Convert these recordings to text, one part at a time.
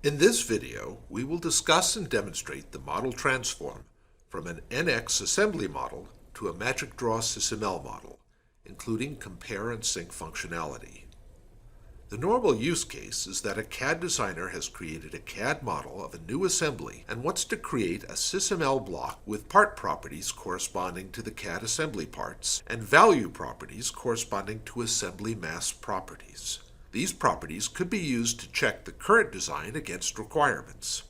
In this video, we will discuss and demonstrate the model transform from an NX assembly model to a Magic Draw SysML model, including compare and sync functionality. The normal use case is that a CAD designer has created a CAD model of a new assembly and wants to create a SysML block with part properties corresponding to the CAD assembly parts and value properties corresponding to assembly mass properties. These properties could be used to check the current design against requirements.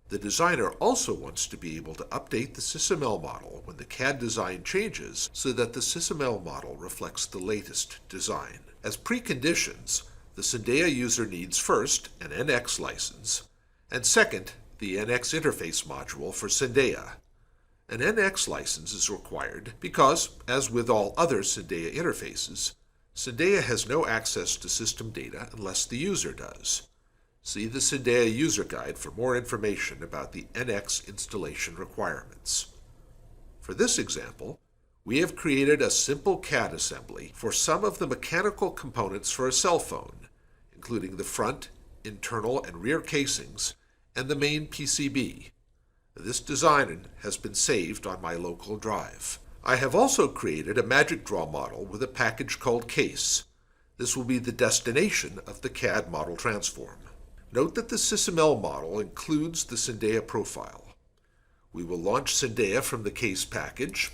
The designer also wants to be able to update the SysML model when the CAD design changes so that the SysML model reflects the latest design. As preconditions, the Syndea user needs first an NX license, and second, the NX interface module for Syndea. An NX license is required because, as with all other Syndea interfaces, Syndea has no access to system data unless the user does. See the Syndea user guide for more information about the NX installation requirements. For this example, we have created a simple CAD assembly for some of the mechanical components for a cell phone, including the front, internal, and rear casings, and the main PCB. This design has been saved on my local drive. I have also created a Magic Draw model with a package called Case. This will be the destination of the CAD model transform. Note that the SysML model includes the Syndea profile. We will launch Syndea from the Case package,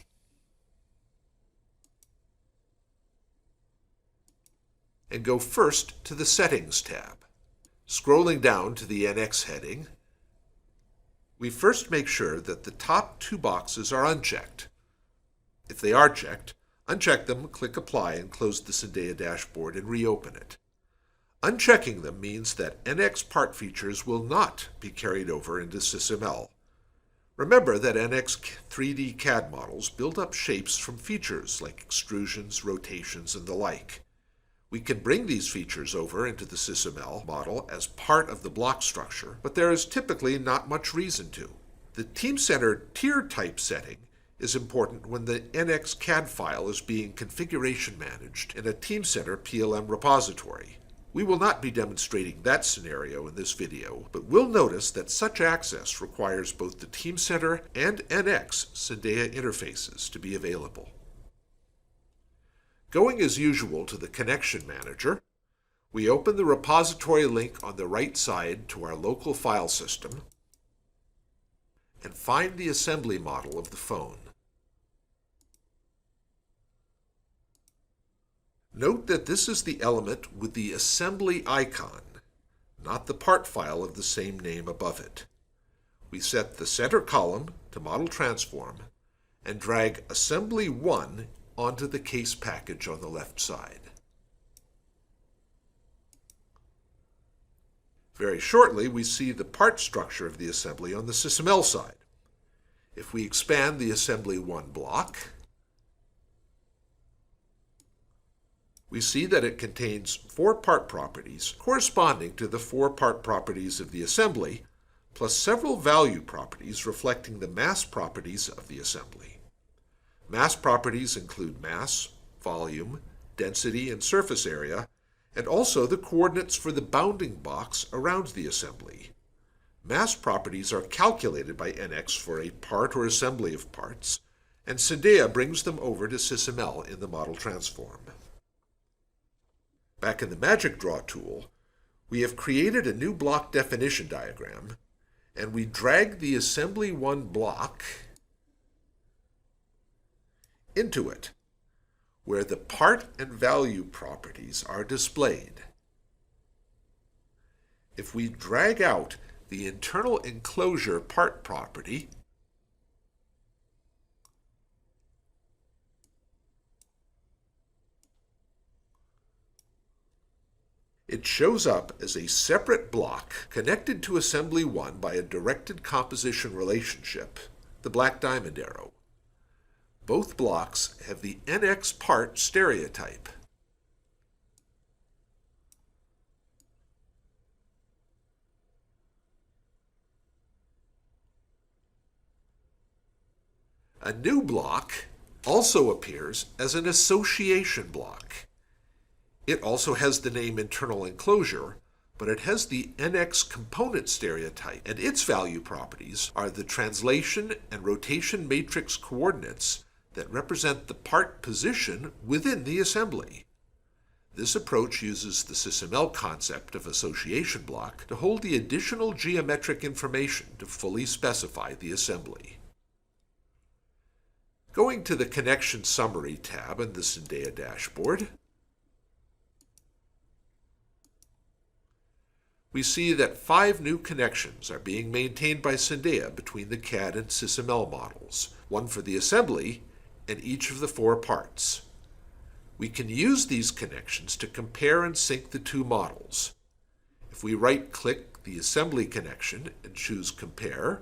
and go first to the Settings tab. Scrolling down to the NX heading, we first make sure that the top two boxes are unchecked. If they are checked, uncheck them, click Apply, and close the Syndea dashboard and reopen it. Unchecking them means that NX part features will not be carried over into SysML. Remember that NX 3D CAD models build up shapes from features like extrusions, rotations, and the like. We can bring these features over into the SysML model as part of the block structure, but there is typically not much reason to. The Team-Center tier type setting is important when the NX CAD file is being configuration managed in a Team-Center PLM repository. We will not be demonstrating that scenario in this video, but will notice that such access requires both the Team-Center and NX Syndea interfaces to be available. Going as usual to the Connection Manager, we open the repository link on the right side to our local file system and find the assembly model of the phone. Note that this is the element with the assembly icon, not the part file of the same name above it. We set the center column to Model Transform and drag Assembly 1 onto the Case package on the left side. Very shortly, we see the part structure of the assembly on the SysML side. If we expand the Assembly 1 block, we see that it contains 4 part properties corresponding to the 4 part properties of the assembly, plus several value properties reflecting the mass properties of the assembly. Mass properties include mass, volume, density, and surface area, and also the coordinates for the bounding box around the assembly. Mass properties are calculated by NX for a part or assembly of parts, and Syndea brings them over to SysML in the model transform. Back in the Magic Draw tool, we have created a new block definition diagram, and we drag the Assembly 1 block into it, where the part and value properties are displayed. If we drag out the internal enclosure part property, it shows up as a separate block connected to Assembly 1 by a directed composition relationship, the black diamond arrow. Both blocks have the NX part stereotype. A new block also appears as an association block. It also has the name internal enclosure, but it has the NX component stereotype, and its value properties are the translation and rotation matrix coordinates that represent the part position within the assembly. This approach uses the SysML concept of association block to hold the additional geometric information to fully specify the assembly. Going to the Connection Summary tab in the Syndeia dashboard, we see that 5 new connections are being maintained by Syndeia between the CAD and SysML models, one for the assembly and each of the 4 parts. We can use these connections to compare and sync the 2 models. If we right-click the assembly connection and choose Compare,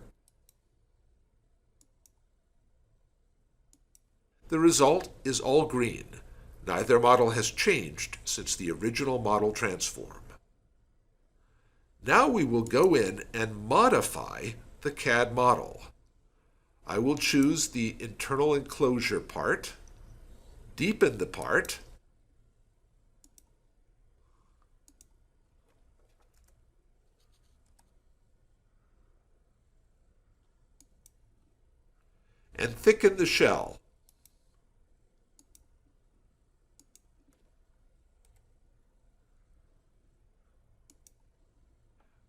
the result is all green. Neither model has changed since the original model transform. Now we will go in and modify the CAD model. I will choose the internal enclosure part, deepen the part, and thicken the shell.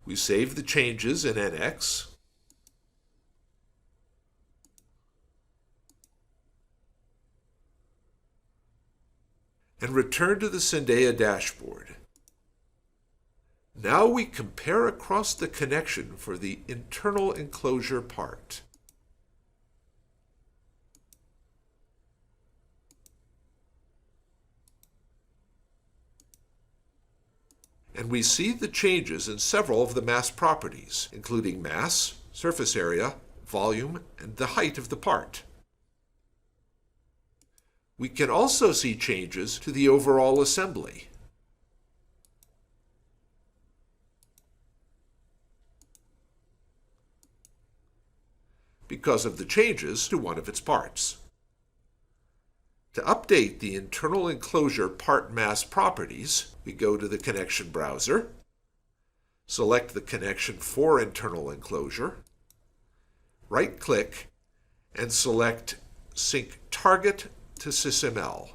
We save the changes in NX. And return to the Syndeia dashboard. Now we compare across the connection for the internal enclosure part. And we see the changes in several of the mass properties, including mass, surface area, volume, and the height of the part. We can also see changes to the overall assembly. Because of the changes to one of its parts. To update the internal enclosure part mass properties, we go to the connection browser, select the connection for internal enclosure, right-click, and select Sync Target to SysML.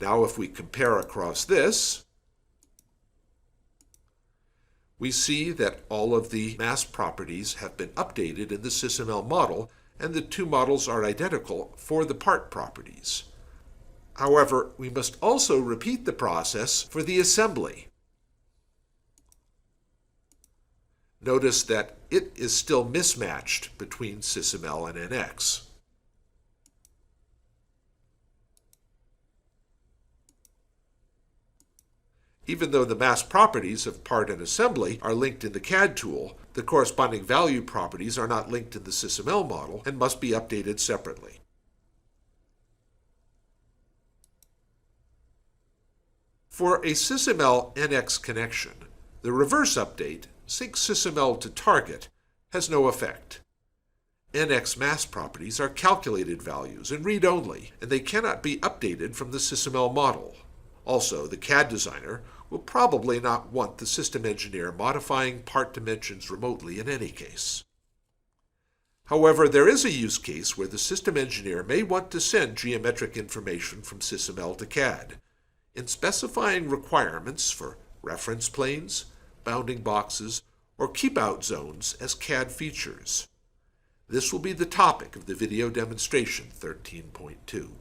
Now if we compare across this, we see that all of the mass properties have been updated in the SysML model, and the 2 models are identical for the part properties. However, we must also repeat the process for the assembly. Notice that it is still mismatched between SysML and NX. Even though the mass properties of part and assembly are linked in the CAD tool, the corresponding value properties are not linked in the SysML model and must be updated separately. For a SysML NX connection, the reverse update, Sync SysML to Target, has no effect. NX mass properties are calculated values and read-only, and they cannot be updated from the SysML model. Also, the CAD designer will probably not want the system engineer modifying part dimensions remotely in any case. However, there is a use case where the system engineer may want to send geometric information from SysML to CAD. In specifying requirements for reference planes, bounding boxes, or keep-out zones as CAD features. This will be the topic of the video demonstration 13.2.